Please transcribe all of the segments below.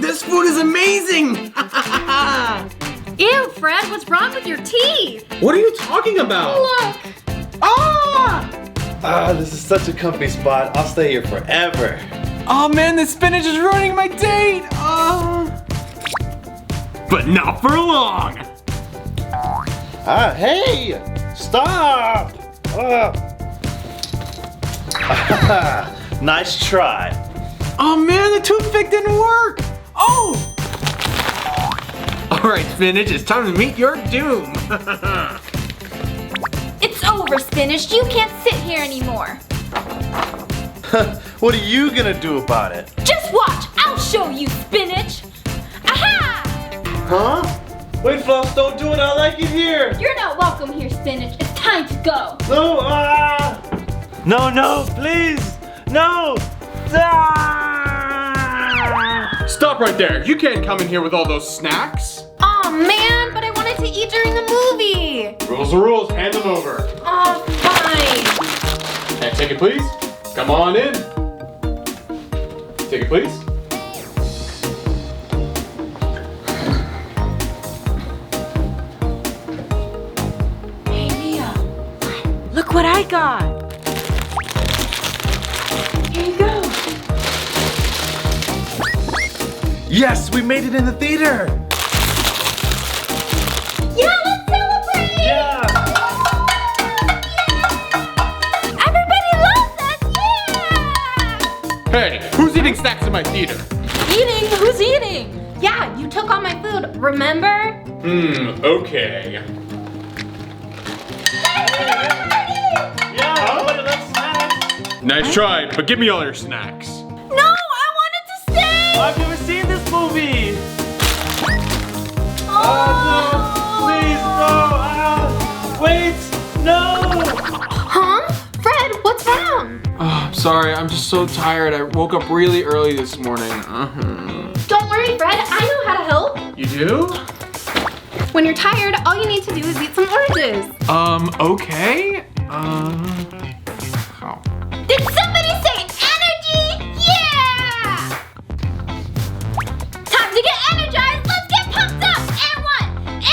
this food is amazing! Ew, Fred, what's wrong with your teeth? What are you talking about? Look! This is such a comfy spot. I'll stay here forever. Oh man, the spinach is ruining my date! But not for long! Hey! Stop! Nice try. Oh man, the toothpick didn't work! Oh! Alright, Spinach, it's time to meet your doom! It's over, Spinach. You can't sit here anymore. What are you gonna do about it? Just watch. I'll show you, Spinach. Aha! Huh? Wait, Floss, don't do it. I like it here. You're not welcome here, Spinach. It's time to go. No, No, please. No. Stop right there! You can't come in here with all those snacks! Aw, man, but I wanted to eat during the movie. Rules are rules, hand them over. Aw, fine. And take it, please. Come on in. Take it, please. Hey, Mia. Look what I got. Here you go. Yes, we made it in the theater. Yeah, let's celebrate! Yeah. Everybody loves us, yeah! Hey, who's eating snacks in my theater? Eating? Who's eating? Yeah, you took all my food, remember? Okay. Yeah, everybody loves snacks. Nice try, but give me all your snacks. No, I wanted to stay! I've never seen this movie. Oh, Please, no. Wait, no. Huh? Fred, what's wrong? Oh, I'm sorry, I'm just so tired. I woke up really early this morning. Don't worry, Fred, I know how to help. You do? When you're tired, all you need to do is eat some oranges. Okay. Oh. Did somebody say energy? Yeah! Time to get energized. Let's get pumped up. And 1,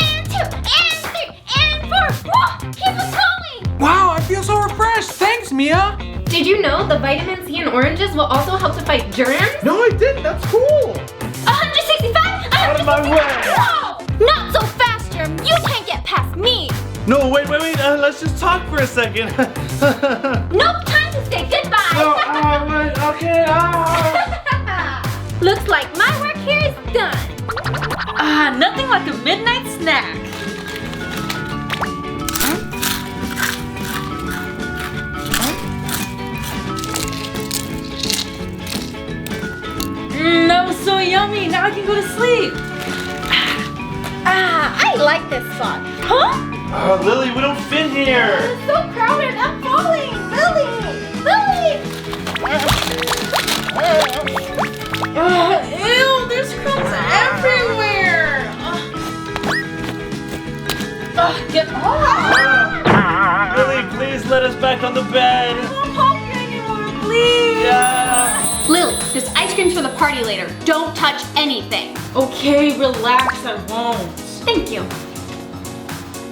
and 2, and 3, and 4. Whoa, keep us going. Wow, I feel so refreshed. Thanks, Mia. Did you know the vitamin C in oranges will also help to fight germs? No, I didn't. That's cool. 165? Out of my way. Whoa! Not so fast, Germ. You can't get past me. No, wait. Let's just talk for a second. Nope, time to say goodbye. No, wait, okay. Looks like my work here is done. Nothing like a midnight snack. That was so yummy. Now I can go to sleep. I like this spot. Huh? Lily, we don't fit here. It's so crowded. I'm falling. Lily! Ew, there's crumbs everywhere. Get off. Lily, please let us back on the bed. I don't want to anymore, please. Yeah. Lily, this ice cream's for the party later. Don't touch anything. Okay, relax, I won't. Thank you.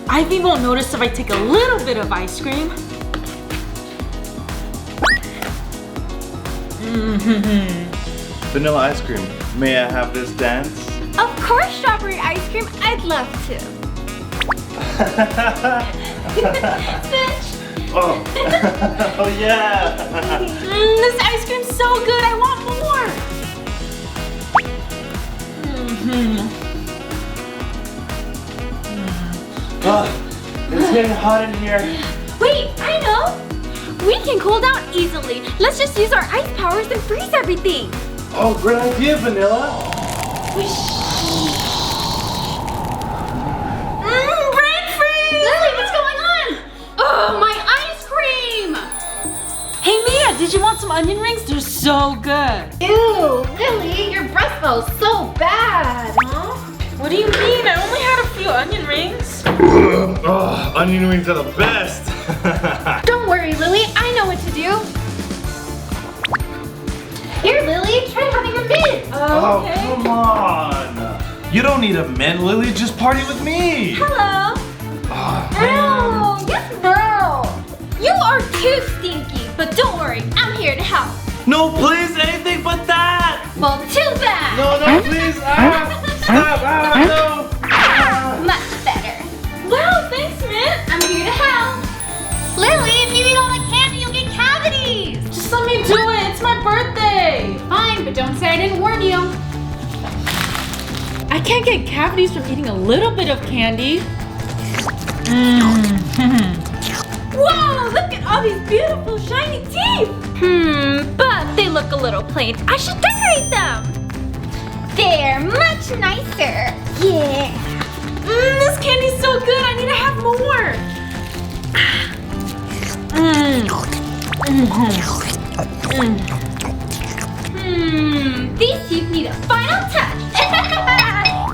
Ivy won't notice if I take a little bit of ice cream. Vanilla ice cream. May I have this dance? Of course, strawberry ice cream. I'd love to. Bitch. Oh. Oh yeah. This ice cream's so good. I want more. It's getting hot in here. Wait, I know. We can cool down easily. Let's just use our ice powers and freeze everything. Oh, great idea, Vanilla. Brain freeze! Lily, what's going on? Oh, my ice cream! Hey Mia, did you want some onion rings? They're so good. Ew, Lily, your breath smells so bad. Huh? What do you mean? I only had a few onion rings. Oh, onion rings are the best. Don't worry, Lily. I know what to do. Here, Lily, try having a mint. Oh, Okay. come on. You don't need a mint, Lily. Just party with me. Hello. Oh, yes, no. You are too stinky, but don't worry, I'm here to help. No, please, anything but that. Well, too bad. No, please. Stop. No. Much better. Wow, thanks, Mint. I'm here to help. Lily, if you eat all the candy, you'll get cavities. Just let me do it. It's my birthday. Fine, but don't say I didn't warn you. I can't get cavities from eating a little bit of candy. Whoa, look at all these beautiful shiny teeth. But they look a little plain. I should decorate them. They're much nicer. Yeah. This candy's so good. I need to have more. These teeth need a final touch.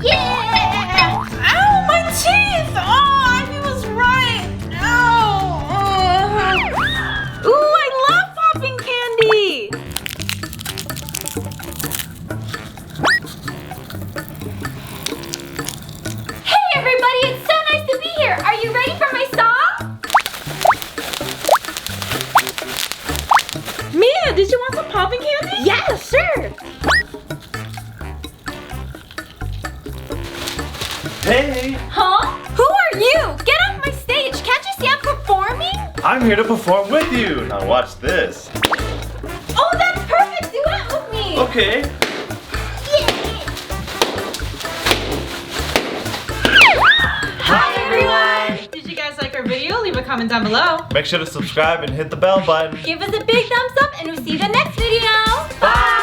Yeah. Ow, my teeth. Oh, Ivy was right. Ow. Ooh, I love popping candy. Hey everybody, it's so nice to be here. Are you ready for my song? Mia, did you want some popping candy? Yeah, sure. Hey, Huh? Who are you? Get off my stage. Can't you see I'm performing? I'm here to perform with you. Now watch this. Oh, that's perfect. Duet with me. Okay. Hi everyone. Did you guys like our video? Leave a comment down below. Make sure to subscribe and hit the bell button. Give us a big thumbs up and we'll see you in the next video. Bye.